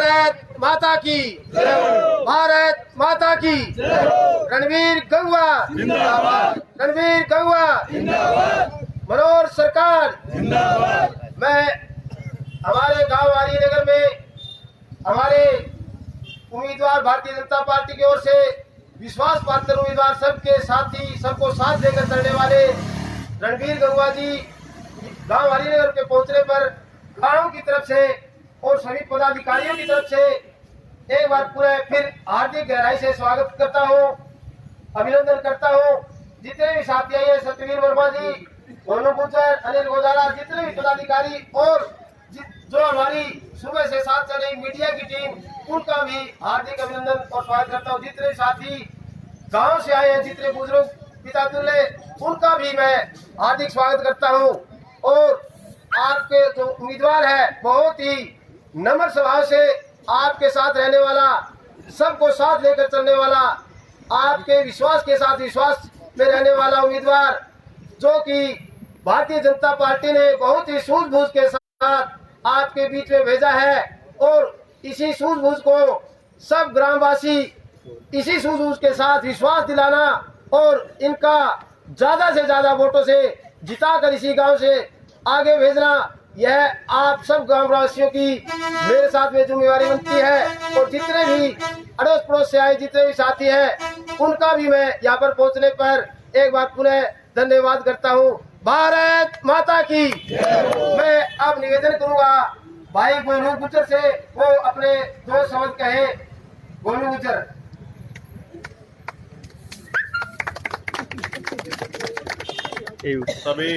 भारत माता की, भारत माता की। रणवीर गंगवा जिंदाबाद, रणवीर गंगवा जिंदाबाद, मनोहर सरकार जिंदाबाद। मैं हमारे गांव वारीनगर में हमारे उम्मीदवार भारतीय जनता पार्टी की ओर से विश्वास पात्र उम्मीदवार सबके साथी सबको साथ देकर चलने वाले रणवीर गंगवा जी गांव वारीनगर के पहुंचने पर गांव की तरफ से और सभी पदाधिकारियों की तरफ से एक बार पूरे फिर हार्दिक गहराई से स्वागत करता हूं, अभिनंदन करता हूं। जितने भी साथी आए, सत्यवीर वर्मा जी, गोलू गुजर, अनिल गोदारा, जितने भी पदाधिकारी और जो हमारी सुबह से साथ चल रही मीडिया की टीम, उनका भी हार्दिक अभिनंदन और स्वागत करता हूँ। जितने साथी गांव से आए हैं, जितने बुजुर्ग पिता तुल्य, उनका भी मैं हार्दिक स्वागत करता हूँ। और आपके जो उम्मीदवार है बहुत ही नम्र स्वभाव से आपके साथ रहने वाला, सबको साथ लेकर चलने वाला, आपके विश्वास के साथ विश्वास में रहने वाला उम्मीदवार, जो कि भारतीय जनता पार्टी ने बहुत ही सूझबूझ के साथ आपके बीच में भेजा है। और इसी सूझबूझ को सब ग्रामवासी इसी सूझबूझ के साथ विश्वास दिलाना और इनका ज्यादा से ज्यादा वोटों से जिताकर इसी गांव से आगे भेजना, यह आप सब ग्रामवासियों की मेरे साथ में जिम्मेवारी बनती है। और जितने भी अड़ोस पड़ोस से आए जितने भी साथी हैं, उनका भी मैं यहाँ पर पहुँचने पर एक बार पुनः धन्यवाद करता हूँ। भारत माता की। मैं अब निवेदन करूंगा भाई गोलू गुजर से, वो अपने दो शब्द कहे। गोलू गुजर। सभी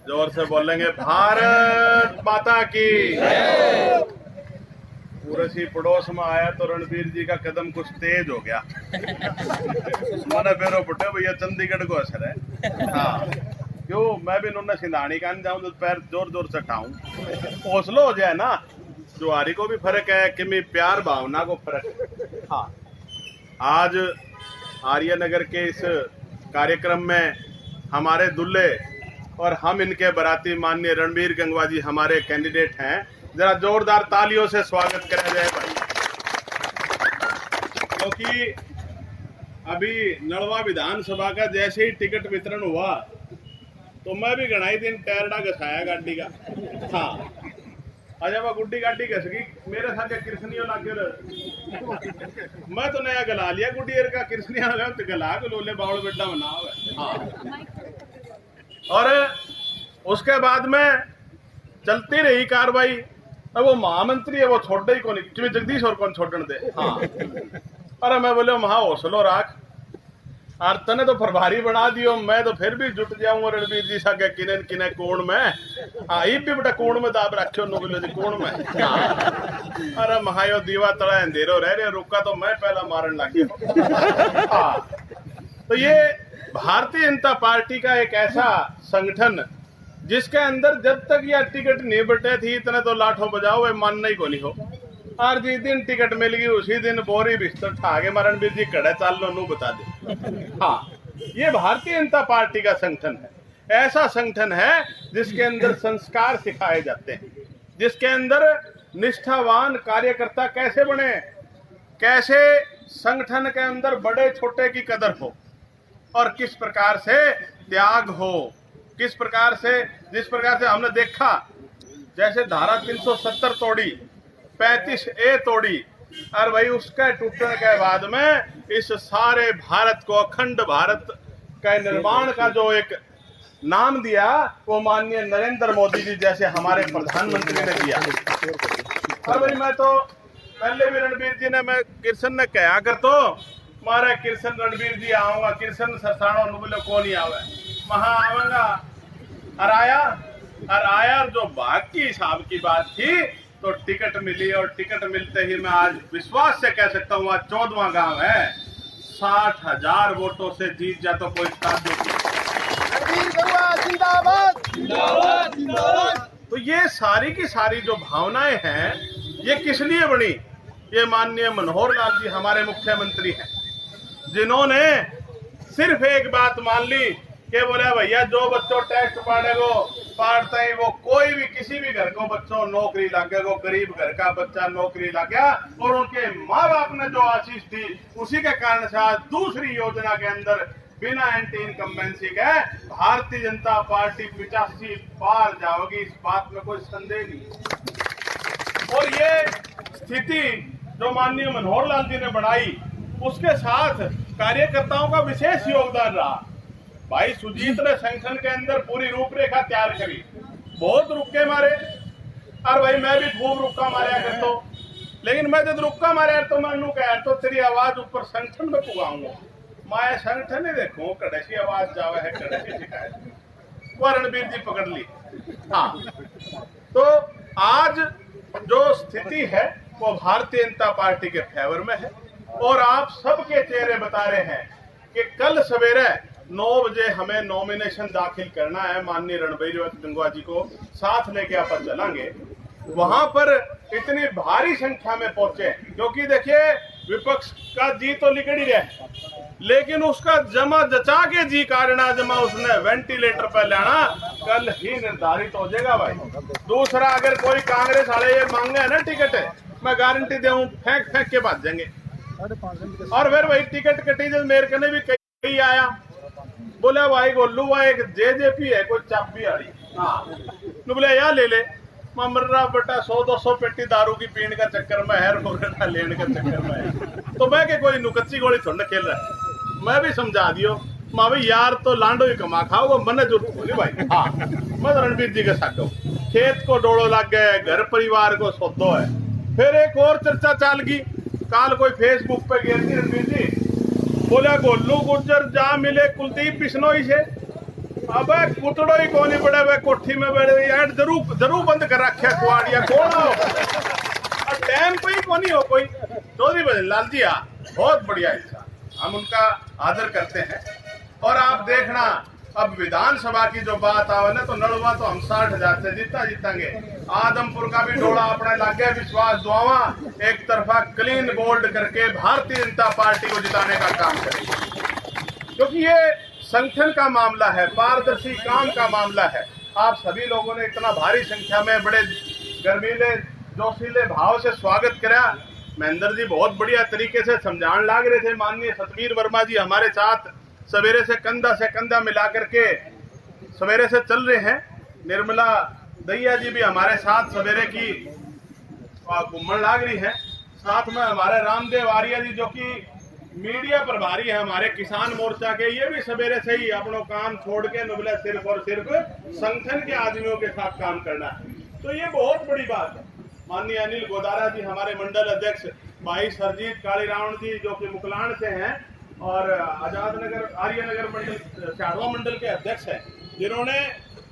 जोर से बोलेंगे भारत माता की। पूरे सी पड़ोस में आया तो रणवीर जी का कदम कुछ तेज हो गया। मैंने बेरो पुटे भैया चंडीगढ़ को असर है। हाँ, क्यों मैं भी इन्होंने सिंधानी का जाऊं तो पैर जोर जोर से उठाऊं, हौसलो हो जाए ना। जुआरी को भी फर्क है कि मैं प्यार भावना को फर्क। हाँ, आज आर्यनगर के इस कार्यक्रम में हमारे दुल्हे और हम इनके बराती माननीय रणवीर गंगवा जी हमारे कैंडिडेट हैं। जरा जोरदार तालियों से स्वागत करा जाए भाई, क्योंकि अभी नलवा विधानसभा का जैसे ही टिकट वितरण हुआ तो मैं भी घनाई दिन टैरडा घसाया गाड़ी का। हाँ, अजय वो गुड्डी गाड़ी घस गई मेरे साथ कृष्णियों लाकर मैं तो नया गला लिया गुड्डी का कृष्णिया तो गला के लोले बावड़ बेटा बना हुआ। हाँ, और उसके बाद में चलती रही कार्रवाई। अब वो महामंत्री है, वो छोड़ ही कौन, जगदीश और कौन छोड़ने दे। हाँ, अरे मैं बोले महा हौसलो राख, और तने तो प्रभारी बना दियो, मैं तो फिर भी जुट जाऊंगा रणवीर जी सा किने किने कोण में। हाँ, ये भी बेटा कोण में दाब रखो नो बोले कोण में। हाँ, अरे महायो दीवा तड़ा अंधेरो रह रहे, रुका तो मैं पहला मारन लग गया। हाँ, तो ये भारतीय जनता पार्टी का एक ऐसा संगठन जिसके अंदर जब तक यह टिकट नहीं बटे थी इतने तो लाठो बजाओ वे मानना ही को नहीं हो। और जिस दिन टिकट मिल गई उसी दिन बोरी बिस्तर ठागे रणवीर जी कड़े चाल लो नू बता दे। हाँ, ये भारतीय जनता पार्टी का संगठन है। ऐसा संगठन है जिसके अंदर संस्कार सिखाए जाते हैं, जिसके अंदर निष्ठावान कार्यकर्ता कैसे बने, कैसे संगठन के अंदर बड़े छोटे की कदर हो और किस प्रकार से त्याग हो, किस प्रकार से, जिस प्रकार से हमने देखा जैसे धारा 370 तोड़ी, 35A तोड़ी, और भाई उसके टूटने के बाद में इस सारे भारत को अखंड भारत का निर्माण का जो एक नाम दिया वो माननीय नरेंद्र मोदी जी जैसे हमारे प्रधानमंत्री ने दिया। और भाई मैं तो पहले भी रणवीर जी ने, मैं कृष्ण ने कहा कर तो मारे कृष्ण रणवीर जी आऊंगा, कृष्ण सरसाणो बोले कौन ही आवे, वहां आऊंगा। और आया जो भाग की हिसाब की बात थी तो टिकट मिली, और टिकट मिलते ही मैं आज विश्वास से कह सकता हूँ आज 14वां गांव है, 60,000 वोटों से जीत जा तो कोई तो ये सारी की सारी जो भावनाएं हैं ये किस लिए बनी? ये माननीय मनोहर लाल जी हमारे मुख्यमंत्री हैं, जिन्होंने सिर्फ एक बात मान ली कि बोले भैया जो बच्चों टेस्ट पढ़ेगो पाड़ता ही वो कोई भी किसी भी घर को बच्चों नौकरी लग गया, वो गरीब घर का बच्चा नौकरी लग गया और उनके माँ बाप ने जो आशीष दी उसी के कारण से आज दूसरी योजना के अंदर बिना एंटी इनकम्बेंसी के भारतीय जनता पार्टी 85 पार जाओगी, इस बात में कोई संदेह नहीं। और ये स्थिति जो माननीय मनोहर लाल जी ने बढ़ाई उसके साथ कार्यकर्ताओं का विशेष योगदान रहा। भाई सुजीत ने संगठन के अंदर पूरी रूपरेखा तैयार करी, बहुत रुक्के मारे और भाई मैं भी खूब रुक्का मारा करता हूँ, लेकिन मैं जब रुक्का मारा तो मैं कह तो तेरी आवाज ऊपर संगठन में पुगाऊंगा, मैं संगठन ही देखो कड़सी आवाज जावे है कड़सी शिकायत वो रणबीर जी पकड़ ली। हाँ, तो आज जो स्थिति है वो भारतीय जनता पार्टी के फेवर में है और आप सबके चेहरे बता रहे हैं कि कल सवेरे 9 बजे हमें नॉमिनेशन दाखिल करना है। माननीय रणबीर गंगवा जी को साथ लेके आप चलेंगे, वहां पर इतनी भारी संख्या में पहुंचे क्योंकि देखिए विपक्ष का जी तो निकल ही रहा लेकिन उसका जमा जचा के जी काटना जमा उसने वेंटिलेटर पर लाना कल ही निर्धारित हो जाएगा भाई। दूसरा, अगर कोई कांग्रेस वाले ये मांगे है ना टिकट, मैं गारंटी दूं फेंक फेंक के भाग जाएंगे। और फिर भाई टिकट कटी जब मेरे कने भी कई आया बोले भाई गोलू भाई एक जेजेपी है कोई चाबी वाली, हाँ बोले यार ले ले, मर्रा बेटा 100-200 पेटी दारू की पीने का चक्कर में है, रोगटा लेने का चक्कर में है। तो मैं के कोई नुकच्ची गोली थोड़ा खेल रहा है, मैं भी समझा दियो माँ भाई यार तो लांडो ही कमा खाओ मन जरूरत बोली भाई। हाँ, मैं तो रणबीर जी के साथ हूँ, खेत को डोड़ो लग गए, घर परिवार को सौदो है। फिर एक और चर्चा चल गई, काल कोई फेसबुक पे गया थी रणबीर जी बोला गोलू गुर्जर जा मिले कुलदीप बिश्नोई से, अब कुतड़ो ही कौन ही बड़े हुए कोठी में बैठे यार जरूर बंद कर रखे कुआड़िया कौन हो टाइम पे ही कौन ही हो कोई। चौधरी भजन लाल जी हाँ बहुत बढ़िया इंसान, हम उनका आदर करते हैं। और आप देखना अब विधानसभा की जो बात आवे ना तो नड़वा तो हम 60,000 से जीतांगे। आदमपुर का भी डोला अपने लागे विश्वास दुआवा एक तरफा क्लीन बोल्ड करके भारतीय जनता पार्टी को जिताने का काम करेंगे क्योंकि ये संगठन का मामला है, पारदर्शी काम का मामला है। आप सभी लोगों ने इतना भारी संख्या में बड़े गर्मीले जोशीले भाव से स्वागत करा। महेंद्र जी बहुत बढ़िया तरीके से समझाने लग रहे थे, माननीय सतवीर वर्मा जी हमारे साथ सवेरे से कंधा मिला करके सवेरे से चल रहे हैं। निर्मला दैया जी भी हमारे साथ सवेरे की घूमन लाग रही है। साथ में हमारे रामदेव आर्या जी जो कि मीडिया प्रभारी है हमारे किसान मोर्चा के, ये भी सवेरे से ही अपनों काम छोड़ के नुबले सिर्फ और सिर्फ संगठन के आदमियों के साथ काम करना है, तो ये बहुत बड़ी बात है। माननीय अनिल गोदारा जी हमारे मंडल अध्यक्ष, भाई सरजीत काली रावण जी जो कि मुकलान से हैं और आजाद नगर आर्यनगर मंडल शाड़वा मंडल के अध्यक्ष हैं, जिन्होंने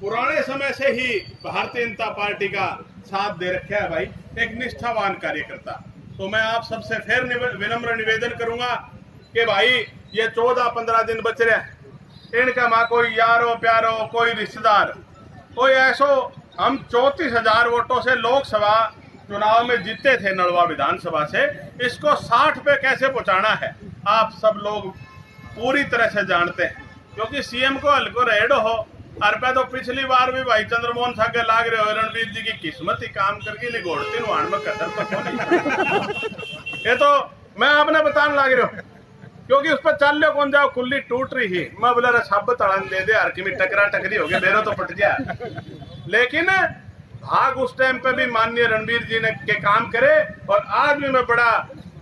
पुराने समय से ही भारतीय जनता पार्टी का साथ दे रखा है भाई, एक निष्ठावान कार्यकर्ता। तो मैं आप सबसे फिर विनम्र निवेदन करूंगा कि भाई ये 14-15 दिन बच रहे, इनका माँ कोई यारो प्यारो कोई रिश्तेदार कोई ऐसो, हम 34,000 वोटों से लोकसभा चुनाव में जीते थे नड़वा विधानसभा से, इसको 60 पे कैसे पहुंचाना है आप सब लोग पूरी तरह से जानते हैं क्योंकि सीएम को हल्को रेड हो अरपे तो पिछली बार भी भाई चंद्रमोहन साहब लाग रहे हो, रणबीर जी की किस्मत ही काम करके निगोड़ती नुहान में कदर तो ये तो मैं आपने बताने लाग रहे हो क्योंकि उस पर चल लो कौन जाओ कुल्ली टूट रही ही, मैं बोला सब तड़न दे दे हर की टकरा टकरी हो गया मेरा तो पट गया। लेकिन भाग उस टाइम पे भी माननीय रणबीर जी ने के काम करे और आज भी मैं बड़ा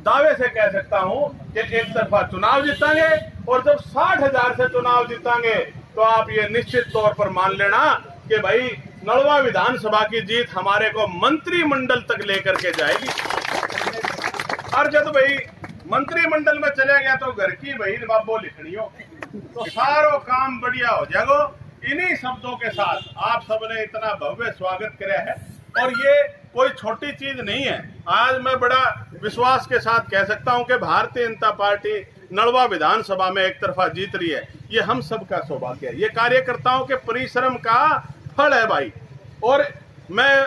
दावे से कह सकता हूं कि एक तरफा चुनाव जीतांगे और जब 60,000 से चुनाव जीतांगे तो आप ये निश्चित तौर पर मान लेना कि भाई नड़वा विधानसभा की जीत हमारे को मंत्रिमंडल तक लेकर के जाएगी। और जब भाई मंत्रिमंडल में चले गया तो घर की भाई बाबो लिखनी हो तो सारो काम बढ़िया हो जाएगा। इन्हीं शब्दों के साथ आप सबने इतना भव्य स्वागत किया है और ये कोई छोटी चीज नहीं है। आज मैं बड़ा विश्वास के साथ कह सकता हूं कि भारतीय जनता पार्टी नड़वा विधानसभा में एक तरफा जीत रही है, ये हम सबका सौभाग्य है, ये कार्यकर्ताओं के परिश्रम का फल है भाई। और मैं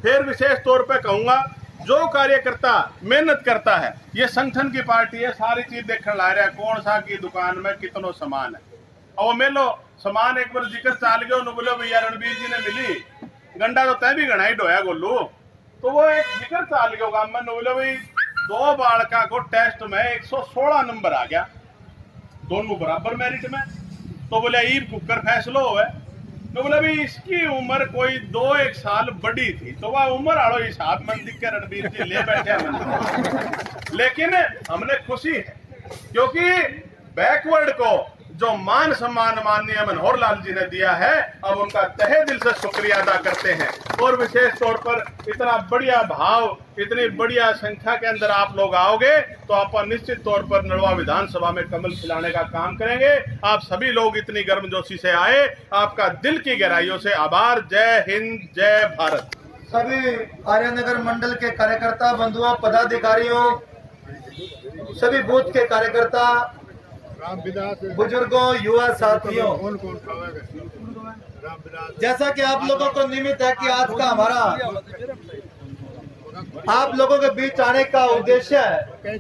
फिर विशेष तौर पे कहूंगा जो कार्यकर्ता मेहनत करता है, ये संगठन की पार्टी है, सारी चीज देखने ला रहा है कौन सा की दुकान में कितनो सामान है और मेलो समान एक बार जिक्र चाल गयो न बोले भैया रणबीर जी ने मिली गंडा तो तय भी घना ही ढोया गोलू तो वो एक जिक्र चाल गयो गांव में न बोले भाई 2 बालका को टेस्ट में 116 नंबर आ गया दोनों बराबर मेरिट में तो बोले ईब कुकर फैसलो हुआ तो बोले भाई इसकी उम्र कोई 2-1 साल बड़ी थी तो वह उम्र आड़ो हिसाब में दिख के रणबीर जी ले बैठे हैं लेकिन हमने खुशी है क्योंकि बैकवर्ड को जो मान सम्मान माननीय मनोहर लाल जी ने दिया है अब उनका तहे दिल से शुक्रिया अदा करते हैं और विशेष तौर पर इतना बढ़िया भाव इतनी बढ़िया संख्या के अंदर आप लोग आओगे तो आप निश्चित तौर पर नलवा विधानसभा में कमल खिलाने का काम करेंगे। आप सभी लोग इतनी गर्मजोशी से आए, आपका दिल की गहराइयों से आभार। जय हिंद, जय भारत। सभी आर्यनगर मंडल के कार्यकर्ता बंधुओं, पदाधिकारियों, सभी बूथ के कार्यकर्ता, बुजुर्गों, युवा साथियों, जैसा कि आप लोगों को निमित्त है कि आज का हमारा आप लोगों के बीच आने का उद्देश्य है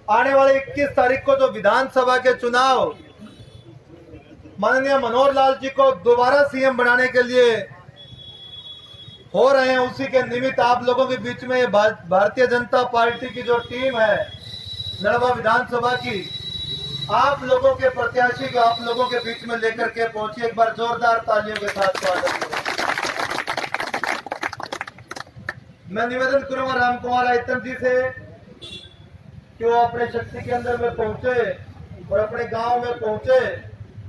आने वाले 21 तारीख को जो विधानसभा के चुनाव माननीय मनोहर लाल जी को दोबारा सीएम बनाने के लिए हो रहे हैं, उसी के निमित्त आप लोगों के बीच में भारतीय जनता पार्टी की जो टीम है नलवा विधानसभा की, आप लोगों के प्रत्याशी को आप लोगों के बीच में लेकर के पहुंची। एक बार जोरदार तालियों के साथ स्वागत करें। मैं निवेदन करूंगा राम कुमार आयतन जी से कि वो अपने शक्ति के अंदर में पहुंचे और अपने गांव में पहुंचे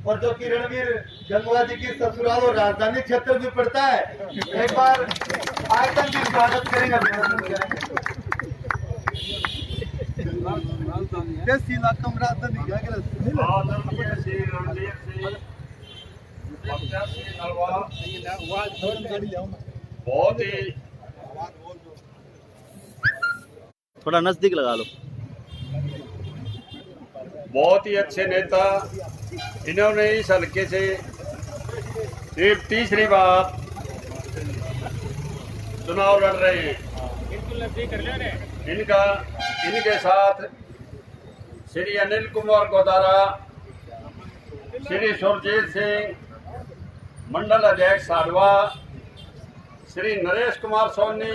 और जो कि रणवीर गंगवा जी की ससुराल और राजधानी क्षेत्र भी पड़ता है, एक बार आयतन जी स्वागत करेंगे। बहुत ही थोड़ा नजदीक लगा लो। बहुत ही अच्छे नेता, इन्होंने इस हल्के से सिर्फ तीसरी बार चुनाव लड़ रहे हैं। इनके साथ श्री अनिल कुमार गोदारा, श्री सुरजीत सिंह, मंडल अध्यक्ष साडवा, श्री नरेश कुमार सोनी,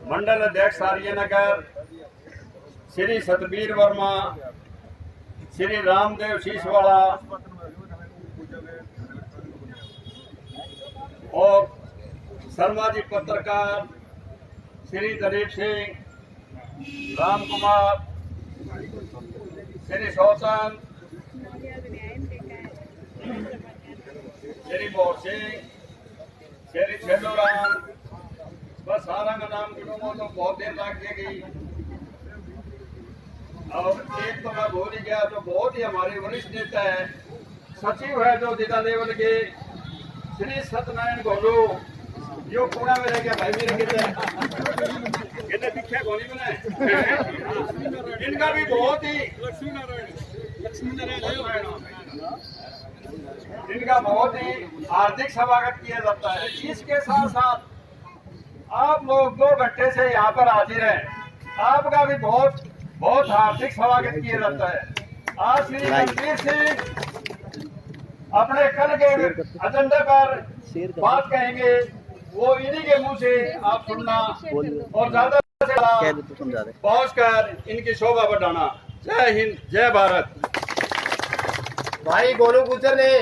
मंडल अध्यक्ष आर्यनगर, श्री सतबीर वर्मा, श्री रामदेव शीशवाड़ा और सामाजिक पत्रकार श्री दलीप सिंह, राम कुमार, श्री शौचन, श्री बोर सिंह, श्री छेदोराम, बस सारा का नाम गिनूंगा तो बहुत देर लग जाएगी। और एक तो मैं भूल ही गया, जो बहुत ही हमारे वरिष्ठ नेता है, सचिव है जो जिला लेवल के, श्री सत्यनारायण गोलू, यो पूरा में रह गया भाई मेरे कितने दिखे गोली बनाए। इनका भी बहुत ही इनका बहुत ही हार्दिक स्वागत किया जाता है। इसके साथ साथ आप लोग 2 घंटे से यहाँ पर हाजिर हैं, आपका भी बहुत बहुत हार्दिक स्वागत किया जाता है। आज श्री रणबीर सिंह अपने कल के एजेंडे पर बात कहेंगे, वो इन्हीं के मुंह से आप सुनना और ज्यादा से ज्यादा पहुंच कर इनकी शोभा बढ़ाना। जय हिंद, जय भारत। भाई गोलू गुर्जर ने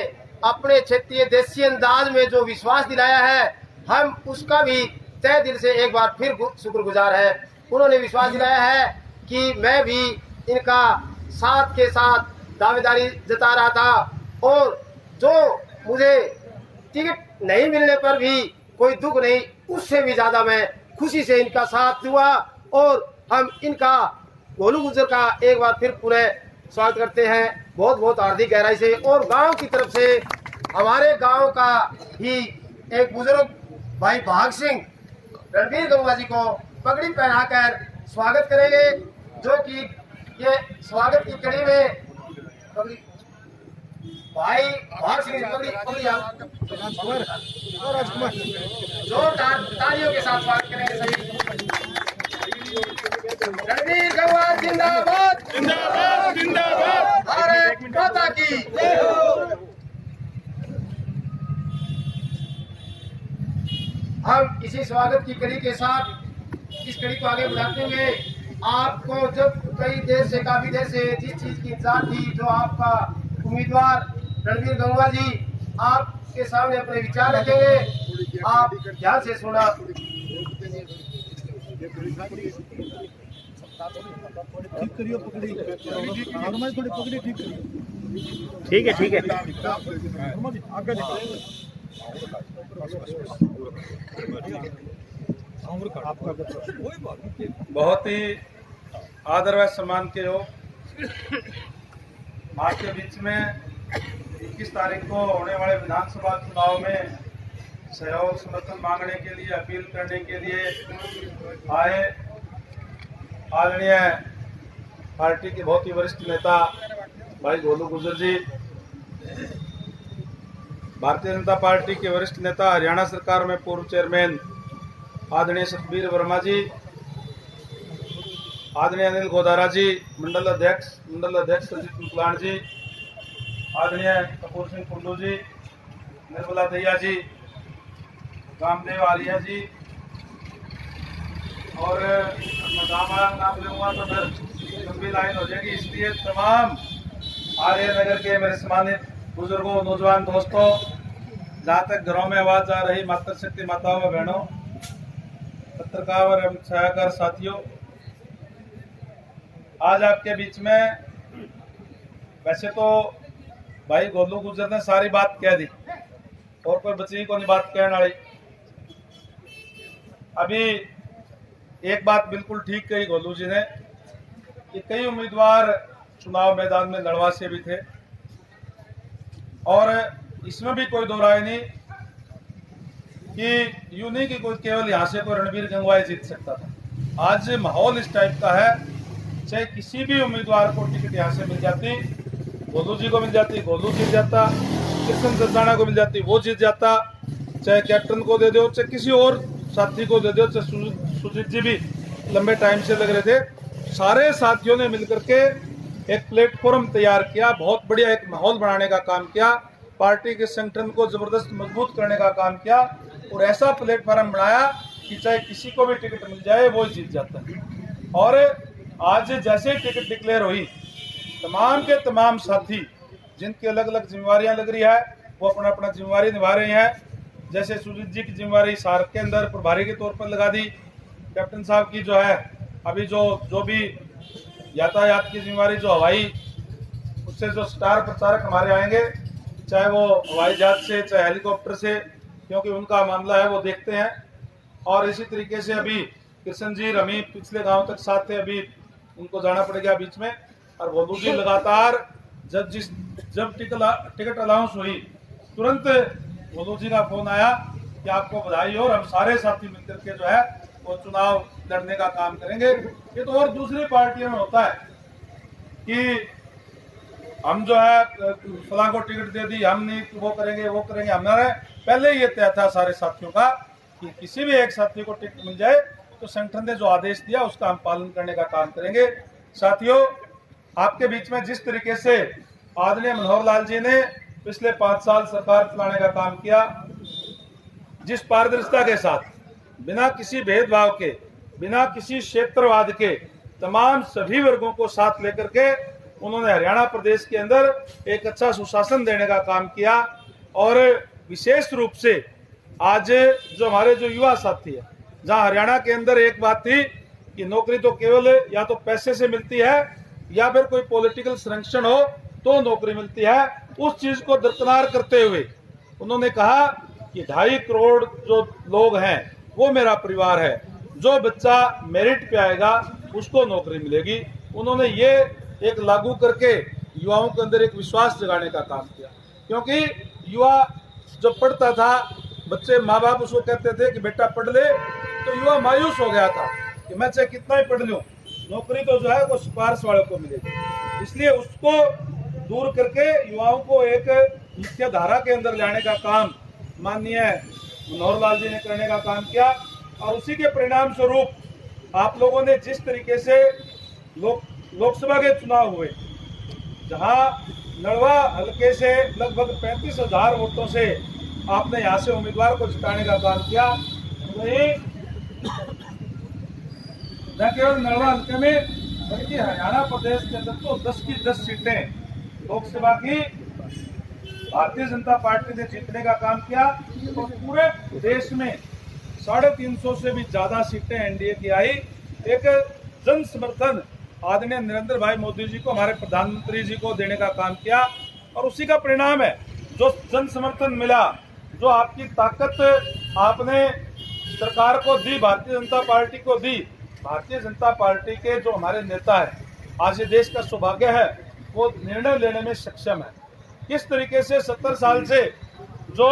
अपने क्षेत्रीय देसी अंदाज में जो विश्वास दिलाया है, हम उसका भी तहे दिल से एक बार फिर शुक्रगुजार है। उन्होंने विश्वास दिलाया है कि मैं भी इनका साथ के साथ दावेदारी जता रहा था और जो मुझे टिकट नहीं मिलने पर भी कोई दुख नहीं, उससे भी ज्यादा मैं खुशी से इनका साथ दूंगा और हम इनका गोलू गुर्जर का एक बार फिर पुनः स्वागत करते हैं बहुत बहुत हार्दिक गहराई से। और गांव की तरफ से हमारे गांव का ही एक बुजुर्ग भाई भाग सिंह रणबीर गंगवा जी को पगड़ी पहनाकर स्वागत करेंगे, जो कि ये स्वागत की कड़ी में भाई भाग सिंह जोरदार तालियों के साथ स्वागत करेंगे सभी। रणबीर गंगवा जिंदाबाद, जिंदाबाद जिंदाबाद। भारत माता की। इसी स्वागत की कड़ी के साथ इस कड़ी को आगे बढ़ाते हुए आपको जब काफी देर से जिस चीज की इंतजार थी, जो आपका उम्मीदवार रणवीर गंगवा जी आपके सामने अपने विचार रखेंगे, आप ध्यान से सुना। ठीक है ठीक है। बहुत ही आदर व सम्मान के योग आपके बीच में 21 तारीख को होने वाले विधानसभा चुनाव में सहयोग समर्थन मांगने के लिए, अपील करने के लिए आए आदरणीय पार्टी के बहुत ही वरिष्ठ नेता भाई गोलू गुर्जर जी, भारतीय जनता पार्टी के वरिष्ठ नेता, हरियाणा सरकार में पूर्व चेयरमैन आदरणीय सतबीर वर्मा जी, आदरणीय अनिल गोदारा जी, मंडल अध्यक्ष संजीत मुकलान जी, आदरणीय कपूर सिंह कुंडू जी, निर्मला दहिया जी, रामदेव आलिया जी, और नाम लूंगा तो फिर लंबी लाइन हो जाएगी, इसलिए तमाम आर्य नगर के मेरे सम्मानित बुजुर्गों, नौजवान दोस्तों, जहाँ तक घरों में आवाज आ रही मातृशक्ति माताओं व बहनों, पत्रकार एवं छायाकार साथियों, आज आपके बीच में वैसे तो भाई गोलू गुर्जर ने सारी बात कह दी और कोई बची को नहीं बात कहने वाली। अभी एक बात बिल्कुल ठीक कही गोलू जी ने कि कई उम्मीदवार चुनाव मैदान में लड़वा से भी थे और इसमें भी कोई दो राय नहीं कि यूं नहीं कि कोई केवल यहाँ से कोई रणवीर गंगवा ही जीत सकता था। आज माहौल इस टाइप का है, चाहे किसी भी उम्मीदवार को टिकट यहाँ से मिल जाती, गोलू जी को मिल जाती, गोलू जीत जाता, कृष्ण दसाना को मिल जाती, वो जीत जाता, चाहे कैप्टन को दे दो, चाहे किसी और साथी को दे दो, चाहे सुजीत जी भी लंबे टाइम से लग रहे थे। सारे साथियों ने मिलकर के एक प्लेटफॉर्म तैयार किया, बहुत बढ़िया एक माहौल बनाने का काम किया, पार्टी के संगठन को जबरदस्त मजबूत करने का काम किया और ऐसा प्लेटफॉर्म बनाया कि चाहे किसी को भी टिकट मिल जाए वो जीत जाता है। और आज जैसे ही टिकट डिक्लेयर हुई, तमाम के तमाम साथी जिनकी अलग अलग जिम्मेवारियां लग रही है वो अपना अपना जिम्मेवारी निभा रहे हैं। जैसे सुजीत जी की जिम्मेवारी सार्क के अंदर प्रभारी के तौर पर लगा दी, कैप्टन साहब की जो है अभी जो भी यातायात की जिम्मेवारी, जो हवाई, उससे जो स्टार प्रचारक हमारे आएंगे, चाहे वो हवाई जहाज से चाहे हेलीकॉप्टर से, क्योंकि उनका मामला है वो देखते हैं। और इसी तरीके से अभी कृष्ण जी, रमी पिछले गांव तक साथ थे, अभी उनको जाना पड़ेगा बीच में। और गोलू जी लगातार जब टिकट अलाउंस हुई, तुरंत गोलू जी का फोन आया कि आपको बधाई हो और हम सारे साथी मिलकर के जो है वो चुनाव लड़ने का काम करेंगे। ये तो और दूसरी पार्टियों में होता है कि हम जो है फलां को टिकट दे दी, हम नहीं वो करेंगे। हमारे पहले ये तय था सारे साथियों का कि किसी भी एक साथी को टिकट मिल जाए तो संगठन ने जो आदेश दिया उसका हम पालन करने का काम करेंगे। साथियों, आपके बीच में जिस तरीके से आदरणीय मनोहर लाल जी ने पिछले 5 साल सरकार चलाने का काम किया, जिस पारदर्शिता के साथ, बिना किसी भेदभाव के, बिना किसी क्षेत्रवाद के, तमाम सभी वर्गों को साथ लेकर के उन्होंने हरियाणा प्रदेश के अंदर एक अच्छा सुशासन देने का काम किया। और विशेष रूप से आज जो हमारे जो युवा साथी है, जहां हरियाणा के अंदर एक बात थी कि नौकरी तो केवल या तो पैसे से मिलती है या फिर कोई पॉलिटिकल संरक्षण हो तो नौकरी मिलती है, उस चीज को दरकिनार करते हुए उन्होंने कहा कि 2.5 करोड़ जो लोग हैं वो मेरा परिवार है, जो बच्चा मेरिट पे आएगा उसको नौकरी मिलेगी। उन्होंने ये एक लागू करके युवाओं के अंदर एक विश्वास जगाने का काम किया, क्योंकि युवा जब पढ़ता था, बच्चे माँ बाप उसको कहते थे कि बेटा पढ़ ले, तो युवा मायूस हो गया था कि मैं चाहे कितना ही पढ़ लूं, नौकरी तो जो है वो सिफारिश वालों को मिलेगी। इसलिए उसको दूर करके युवाओं को एक मुख्य धारा के अंदर लाने का काम माननीय मनोहर लाल जी ने करने का काम किया। और उसी के परिणाम स्वरूप आप लोगों ने जिस तरीके से लोकसभा के चुनाव हुए, जहां नड़वा हलके से लगभग 35,000 वोटों से आपने यहां से उम्मीदवार को जिताने का काम किया, तो ये न केवल नलवा हल्के में बल्कि हरियाणा प्रदेश के अंदर तो 10 की 10 सीटें लोकसभा की भारतीय जनता पार्टी ने जीतने का काम किया और पूरे देश में 350 से भी ज्यादा सीटें एनडीए की आई। एक जन समर्थन आदरणीय नरेंद्र भाई मोदी जी को, हमारे प्रधानमंत्री जी को देने का काम किया और उसी का परिणाम है जो जन समर्थन मिला, जो आपकी ताकत आपने सरकार को दी, भारतीय जनता पार्टी को दी। भारतीय जनता पार्टी के जो हमारे नेता है, आज ये देश का सौभाग्य है, वो निर्णय लेने में सक्षम है। किस तरीके से 70 साल से जो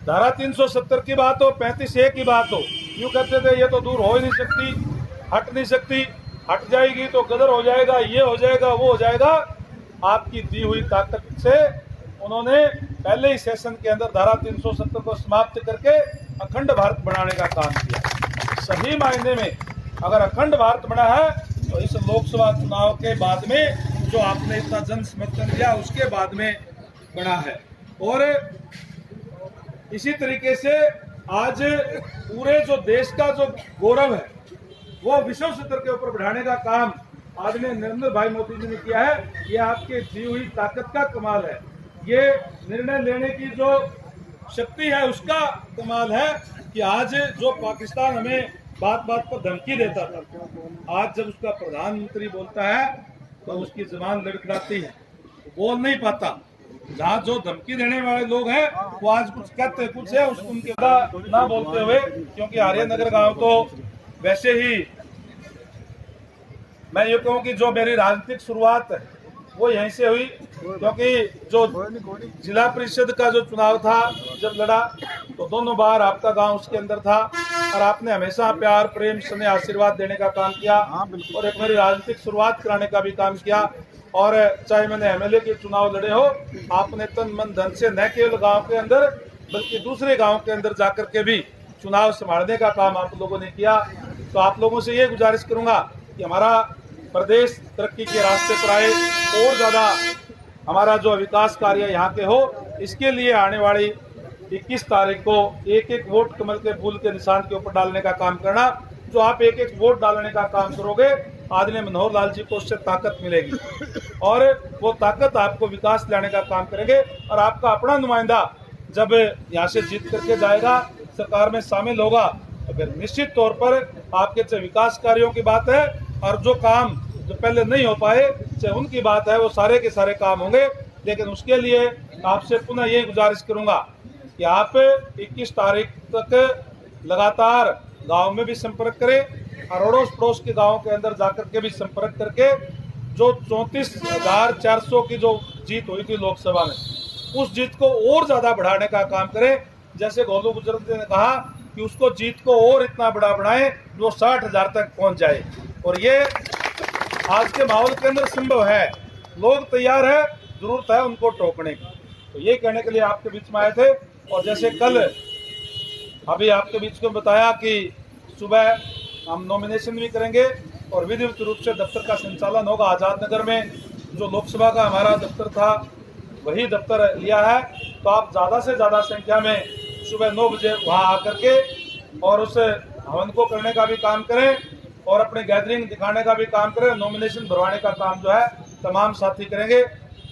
धारा 370 की बात हो, 35A की बात हो, यूं कहते थे ये तो दूर हो ही नहीं सकती, हट नहीं सकती, हट जाएगी तो गदर हो जाएगा, ये हो जाएगा, वो हो जाएगा। आपकी दी हुई ताकत से उन्होंने पहले ही सेशन के अंदर धारा 370 को समाप्त करके अखंड भारत बनाने का काम किया। सही मायने में अगर अखंड भारत बना है तो इस लोकसभा चुनाव के बाद में जो आपने इतना जन समर्थन दिया उसके बाद में बना है। और इसी तरीके से आज पूरे जो देश का जो गौरव है वो विश्व स्तर के ऊपर बढ़ाने का काम आदरणीय नरेंद्र भाई मोदी जी ने किया है। ये आपके दी हुई ताकत का कमाल है, ये निर्णय लेने की जो शक्ति है उसका कमाल है कि आज जो पाकिस्तान हमें बात बात पर धमकी देता था, आज जब उसका प्रधानमंत्री बोलता है तो उसकी जबान लड़खड़ाती है, बोल नहीं पाता। जहाँ जो धमकी देने वाले लोग हैं वो आज कुछ कहते कुछ है, उनके ना बोलते हुए, क्योंकि आर्यनगर गांव तो वैसे ही मैं ये कहूँ कि जो मेरी राजनीतिक शुरुआत है वो यहीं से हुई, क्योंकि जो जिला परिषद का जो चुनाव था जब लड़ा तो दोनों बार आपका गांव उसके अंदर था और आपने हमेशा प्यार प्रेम स्नेह आशीर्वाद देने का काम किया और एक मेरी राजनीतिक शुरुआत कराने का भी काम किया। और चाहे मैंने एमएलए के चुनाव लड़े हो, आपने तन मन धन से न केवल गांव के अंदर बल्कि दूसरे गांव के अंदर जाकर के भी चुनाव संभालने का काम आप लोगों ने किया। तो आप लोगों से ये गुजारिश करूंगा कि हमारा प्रदेश तरक्की के रास्ते पर आए और ज़्यादा हमारा जो विकास कार्य यहाँ के हो, इसके लिए आने वाली 21 तारीख को एक एक वोट कमल के फूल के निशान के ऊपर डालने का काम करना। जो आप एक एक वोट डालने का काम करोगे, आदरणीय मनोहर लाल जी को उससे ताकत मिलेगी और वो ताकत आपको विकास लाने का काम करेंगे। और आपका अपना नुमाइंदा जब यहाँ से जीत करके जाएगा, सरकार में शामिल होगा, तो फिर निश्चित तौर पर आपके चाहे विकास कार्यों की बात है और जो काम जो पहले नहीं हो पाए चाहे उनकी बात है, वो सारे के सारे काम होंगे। लेकिन उसके लिए आपसे पुनः ये गुजारिश करूंगा कि आप 21 तारीख तक लगातार गांव में भी संपर्क करें और अड़ोस पड़ोस के गांवों के अंदर जाकर के भी संपर्क करके जो 34,400 की जो जीत हुई थी लोकसभा में, उस जीत को और ज्यादा बढ़ाने का काम करें। जैसे गोलू गुजरत ने कहा कि उसको जीत को और इतना बड़ा बनाएं जो 60,000 तक पहुंच जाए। और ये आज के माहौल के अंदर संभव है, लोग तैयार है, जरूरत है उनको टोकने की। तो ये कहने के लिए आपके बीच में आए थे। और जैसे कल अभी आपके बीच में बताया कि सुबह हम नॉमिनेशन भी करेंगे और विधिवत रूप से दफ्तर का संचालन होगा। आजाद नगर में जो लोकसभा का हमारा दफ्तर था वही दफ्तर लिया है, तो आप ज़्यादा से ज़्यादा संख्या में सुबह 9 बजे वहाँ आकर के और उस हवन को करने का भी काम करें और अपने गैदरिंग दिखाने का भी काम करें। नॉमिनेशन भरवाने का काम जो है तमाम साथी करेंगे।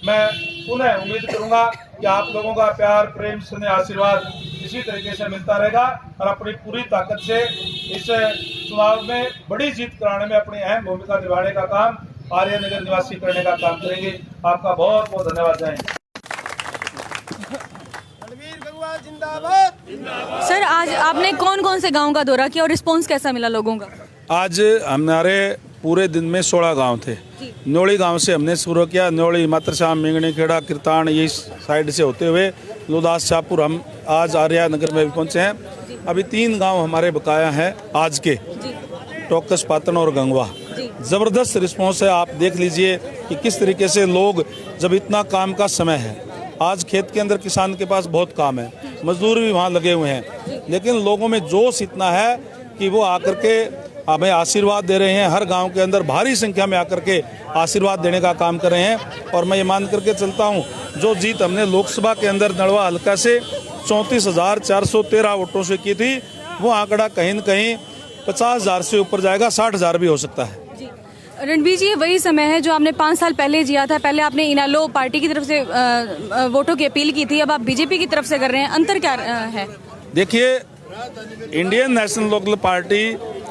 मैं पुनः उम्मीद करूंगा कि आप लोगों का प्यार प्रेम स्नेह आशीर्वाद इसी तरीके से मिलता रहेगा और अपनी पूरी ताकत से इस चुनाव में बड़ी जीत कराने में अपनी अहम भूमिका निभाने का काम आर्यनगर निवासी करने का काम करेंगे। आपका बहुत बहुत धन्यवाद। जय हिंद। रणवीर गंगवा जिंदाबाद। सर, आज आपने कौन कौन से गांव का दौरा किया और रिस्पांस कैसा मिला लोगों का? आज हमारे पूरे दिन में 16 गांव थे। न्योली गांव से हमने शुरू किया, न्योली मातरश्याम मिंगनी खेड़ा कीर्तान ये साइड से होते हुए लोदास शाहपुर हम आज आर्यनगर में भी पहुंचे हैं। अभी 3 गांव हमारे बकाया हैं आज के, टोकस पातन और गंगवा। ज़बरदस्त रिस्पॉन्स है। आप देख लीजिए कि किस तरीके से लोग, जब इतना काम का समय है, आज खेत के अंदर किसान के पास बहुत काम है, मजदूर भी वहाँ लगे हुए हैं, लेकिन लोगों में जोश इतना है कि वो आकर के हमें आशीर्वाद दे रहे हैं। हर गांव के अंदर भारी संख्या में आकर के आशीर्वाद देने का काम कर रहे हैं। और मैं ये मान करके चलता हूं, जो जीत हमने लोकसभा के अंदर नलवा हल्का से 34,413 वोटों से की थी। वो आंकड़ा कहीं न कहीं 50,000 से ऊपर जाएगा, 60,000 भी हो सकता है। रणवीर जी, ये वही समय है जो आपने 5 साल पहले जिया था। पहले आपने इनेलो पार्टी की तरफ से वोटों की अपील की थी, अब आप बीजेपी की तरफ से कर रहे हैं। अंतर क्या है? देखिए, इंडियन नेशनल लोकल पार्टी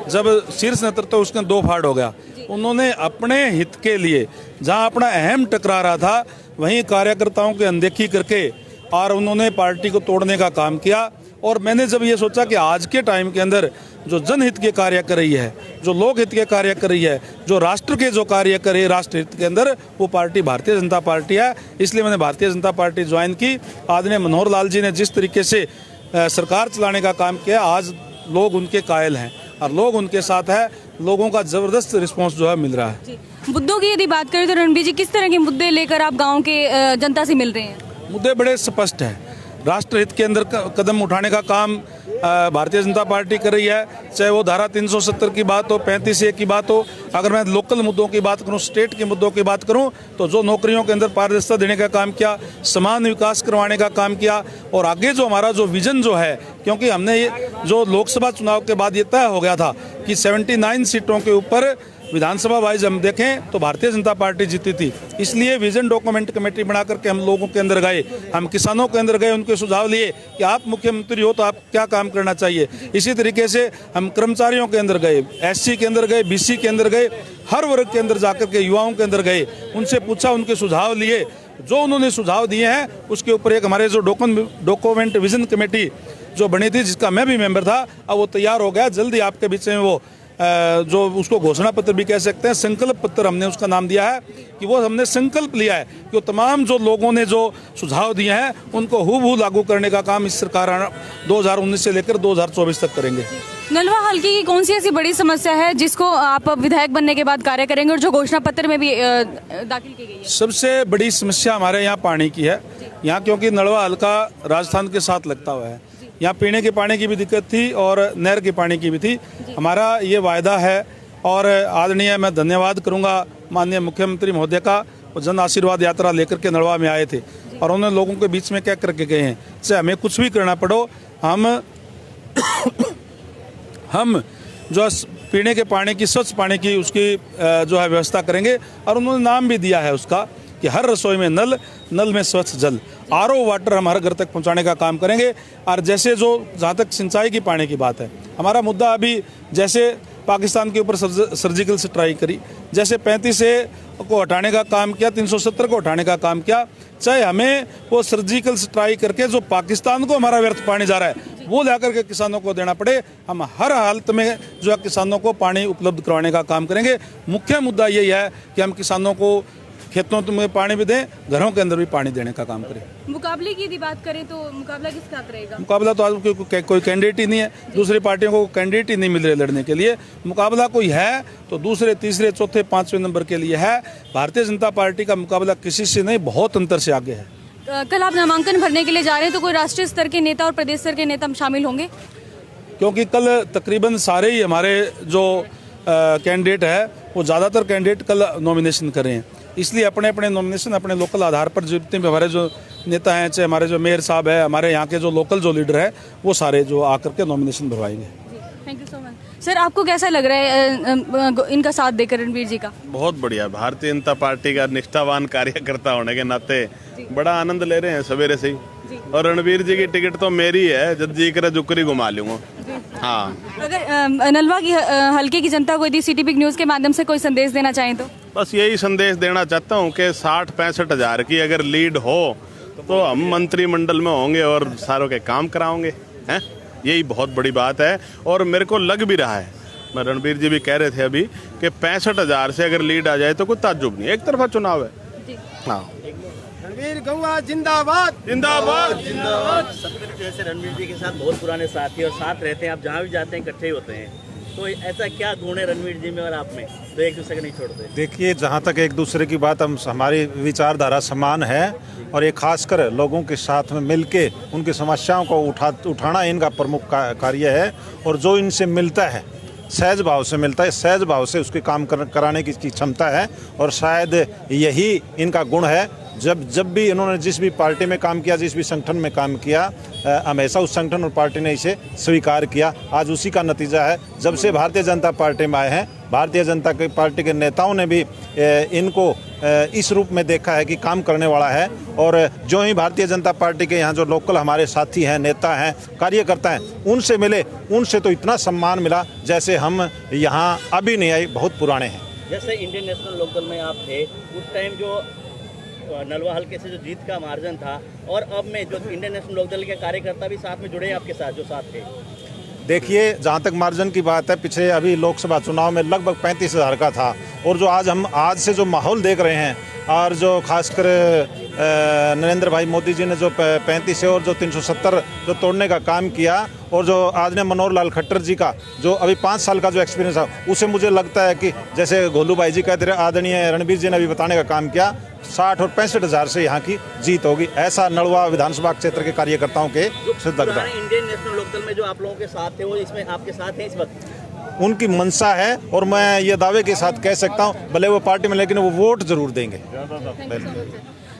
जब शीर्ष नेतृत्व उसके 2 फाड़ हो गया, उन्होंने अपने हित के लिए जहां अपना अहम टकरा रहा था वहीं कार्यकर्ताओं की अनदेखी करके और उन्होंने पार्टी को तोड़ने का काम किया। और मैंने जब ये सोचा कि आज के टाइम के अंदर जो जनहित के कार्य कर रही है, जो लोक हित के कार्य कर रही है, जो राष्ट्र के जो कार्य कर रही है राष्ट्र हित के अंदर, वो पार्टी भारतीय जनता पार्टी है। इसलिए मैंने भारतीय जनता पार्टी ज्वाइन की। आदरणीय मनोहर लाल जी ने जिस तरीके से सरकार चलाने का काम किया, आज लोग उनके कायल हैं और लोग उनके साथ है। लोगों का जबरदस्त रिस्पॉन्स जो है मिल रहा है। मुद्दों की यदि बात करें तो रणवीर जी, किस तरह के मुद्दे लेकर आप गाँव के जनता से मिल रहे हैं? मुद्दे बड़े स्पष्ट हैं। राष्ट्रहित के अंदर कदम उठाने का काम भारतीय जनता पार्टी कर रही है, चाहे वो धारा 370 की बात हो, 35A की बात हो। अगर मैं लोकल मुद्दों की बात करूं, स्टेट के मुद्दों की बात करूं, तो जो नौकरियों के अंदर पारदर्शिता देने का काम किया, समान विकास करवाने का काम किया। और आगे जो हमारा जो विजन जो है, क्योंकि हमने जो लोकसभा चुनाव के बाद ये तय हो गया था कि 79 सीटों के ऊपर विधानसभा वाइज हम देखें तो भारतीय जनता पार्टी जीती थी। इसलिए विजन डॉक्यूमेंट कमेटी बना करके हम लोगों के अंदर गए, हम किसानों के अंदर गए, उनके सुझाव लिए कि आप मुख्यमंत्री हो तो आप क्या काम करना चाहिए। इसी तरीके से हम कर्मचारियों के अंदर गए, SC के अंदर गए, BC के अंदर गए, हर वर्ग के अंदर जाकर के युवाओं के अंदर गए, उनसे पूछा, उनके सुझाव लिए। जो उन्होंने सुझाव दिए हैं उसके ऊपर एक हमारे जो डॉक्यूमेंट विजन कमेटी जो बनी थी, जिसका मैं भी मेंबर था, अब वो तैयार हो गया। जल्दी आपके बीच में वो जो उसको घोषणा पत्र भी कह सकते हैं, संकल्प पत्र हमने उसका नाम दिया है कि वो हमने संकल्प लिया है कि वो तमाम जो लोगों ने जो सुझाव दिए हैं उनको हूबहू लागू करने का काम इस सरकार 2019 से लेकर 2024 तक करेंगे। नलवा हल्के की कौन सी ऐसी बड़ी समस्या है जिसको आप विधायक बनने के बाद कार्य करेंगे और जो घोषणा पत्र में भी दाखिल की गई है? सबसे बड़ी समस्या हमारे यहाँ पानी की है। यहाँ क्योंकि नलवा हल्का राजस्थान के साथ लगता हुआ है, यहाँ पीने के पानी की भी दिक्कत थी और नहर के पानी की भी थी। हमारा ये वायदा है और आदरणीय मैं धन्यवाद करूंगा माननीय मुख्यमंत्री महोदय का, वो जन आशीर्वाद यात्रा लेकर के नलवा में आए थे और उन्होंने लोगों के बीच में क्या करके गए हैं, चाहे हमें कुछ भी करना पड़ो, हम जो पीने के पानी की, स्वच्छ पानी की उसकी जो है व्यवस्था करेंगे। और उन्होंने नाम भी दिया है उसका कि हर रसोई में नल, नल में स्वच्छ जल, RO वाटर हम हर घर तक पहुंचाने का काम करेंगे। और जैसे जो जहाँ तक सिंचाई की पानी की बात है, हमारा मुद्दा अभी जैसे पाकिस्तान के ऊपर सर्जिकल स्ट्राइक करी, जैसे 35A को हटाने का काम किया, 370 को हटाने का काम किया, चाहे हमें वो सर्जिकल स्ट्राइक करके जो पाकिस्तान को हमारा व्यर्थ पानी जा रहा है वो जाकर के किसानों को देना पड़े, हम हर हालत में जो है किसानों को पानी उपलब्ध करवाने का काम करेंगे। मुख्य मुद्दा यही है कि हम किसानों को खेतों में पानी भी दें, घरों के अंदर भी पानी देने का काम करें। मुकाबले की यदि बात करें तो मुकाबला किसका रहेगा? मुकाबला तो आज कोई कैंडिडेट ही नहीं है, दूसरी पार्टियों को कैंडिडेट ही नहीं मिल रहे लड़ने के लिए। मुकाबला कोई है तो दूसरे, तीसरे, चौथे, 5वें नंबर के लिए है। भारतीय जनता पार्टी का मुकाबला किसी से नहीं, बहुत अंतर से आगे है। कल आप नामांकन भरने के लिए जा रहे हैं तो कोई राष्ट्रीय स्तर के नेता और प्रदेश स्तर के नेता शामिल होंगे? क्योंकि कल तकरीबन सारे ही हमारे जो कैंडिडेट है वो ज़्यादातर कैंडिडेट कल नॉमिनेशन कर रहे हैं, इसलिए अपने अपने नॉमिनेशन अपने लोकल आधार पर जितने भी हमारे जो नेता हैं, चाहे हमारे जो मेयर साहब है, हमारे यहाँ के जो लोकल जो लीडर है, वो सारे जो आकर के नॉमिनेशन भरवाएंगे। Thank you so much sir. आपको कैसा लग रहा है इनका साथ देकर रणवीर जी का? बहुत बढ़िया। भारतीय जनता पार्टी का निष्ठावान कार्यकर्ता होने के नाते बड़ा आनंद ले रहे हैं सवेरे से ही। और रणवीर जी की टिकट तो मेरी है, जब जी करे जुकरी घुमा लूंगा। हाँ, अगर नलवा की हल्के की जनता को यदि CTBIG न्यूज़ के माध्यम से कोई संदेश देना चाहें तो? बस यही संदेश देना चाहता हूँ कि 60-65 हज़ार की अगर लीड हो तो हम मंत्रिमंडल में होंगे और सारों के काम कराओगे, हैं? यही बहुत बड़ी बात है। और मेरे को लग भी रहा है, मैं रणवीर जी भी कह रहे थे अभी कि 65,000 से अगर लीड आ जाए तो कोई ताज्जुब नहीं, एक तरफा चुनाव है। हाँ, रणवीर गंगवा जिंदाबाद जिंदाबाद। सत्तर जो है रणवीर जी के साथ बहुत पुराने साथी और साथ रहते हैं, आप जहाँ भी जाते हैं इकट्ठे ही होते हैं, तो ऐसा क्या गुण है रणवीर जी में और आप में तो एक दूसरे को नहीं छोड़ते? देखिए, जहाँ तक एक दूसरे की बात, हमारी विचारधारा समान है और ये खासकर लोगों के साथ में मिलके उनकी समस्याओं को उठाना इनका प्रमुख कार्य है। और जो इनसे मिलता है सहज भाव से मिलता है, सहज भाव से उसके काम कराने की क्षमता है और शायद यही इनका गुण है जब भी इन्होंने जिस भी पार्टी में काम किया, जिस भी संगठन में काम किया, हमेशा उस संगठन और पार्टी ने इसे स्वीकार किया। आज उसी का नतीजा है, जब से भारतीय जनता पार्टी में आए हैं, भारतीय जनता पार्टी के नेताओं ने भी इनको इस रूप में देखा है कि काम करने वाला है। और जो ही भारतीय जनता पार्टी के यहाँ जो लोकल हमारे साथी हैं, नेता हैं, कार्यकर्ता हैं, उनसे मिले, उनसे तो इतना सम्मान मिला जैसे हम यहाँ अभी नहीं आए, बहुत पुराने हैं। जैसे इंडियन नेशनल लोकदल में आप थे, उस टाइम जो नलवा हल्के से जो जीत का मार्जिन था, और अब में जो इंडियन नेशनल लोकदल के कार्यकर्ता भी साथ में जुड़े हैं आपके साथ, जो साथ थे। देखिए, जहाँ तक मार्जिन की बात है, पिछले अभी लोकसभा चुनाव में लगभग 35,000 का था, और जो आज से जो माहौल देख रहे हैं, और जो खासकर नरेंद्र भाई मोदी जी ने जो 35 और जो 370 जो तोड़ने का काम किया, और जो आज ने मनोहर लाल खट्टर जी का जो अभी 5 साल का जो एक्सपीरियंस है, उसे मुझे लगता है कि जैसे गोलू भाई जी कहते रहे, आदरणीय रणबीर जी ने अभी बताने का काम किया, 60 और 65,000 से यहाँ की जीत होगी। ऐसा नलवा विधानसभा क्षेत्र के कार्यकर्ताओं के सिद्ध लगता है। इंडियन नेशनल लोकदल में जो आप लोगों के साथ थे, वो इसमें आपके साथ हैं इस वक्त? उनकी मंशा है, और मैं ये दावे के साथ कह सकता हूँ, भले वो पार्टी में, लेकिन वो वोट जरूर देंगे।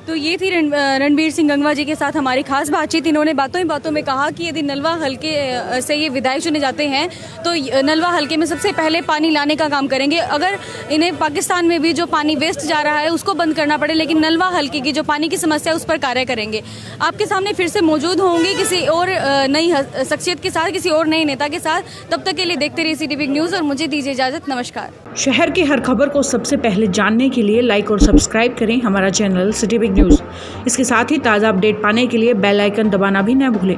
तो ये थी रणबीर सिंह गंगवा जी के साथ हमारी खास बातचीत। इन्होंने बातों ही बातों में कहा कि यदि नलवा हल्के से ये विधायक चुने जाते हैं तो नलवा हल्के में सबसे पहले पानी लाने का काम करेंगे। अगर इन्हें पाकिस्तान में भी जो पानी वेस्ट जा रहा है उसको बंद करना पड़े, लेकिन नलवा हल्के की जो पानी की समस्या है उस पर कार्य करेंगे। आपके सामने फिर से मौजूद होंगे किसी और नई शख्सियत के साथ, किसी और नए नेता के साथ। तब तक के लिए देखते रहिए सिटी न्यूज़ और मुझे दीजिए इजाज़त। नमस्कार। शहर की हर खबर को सबसे पहले जानने के लिए लाइक और सब्सक्राइब करें हमारा चैनल सिटी न्यूज़। इसके साथ ही ताज़ा अपडेट पाने के लिए बेल आइकन दबाना भी न भूलें।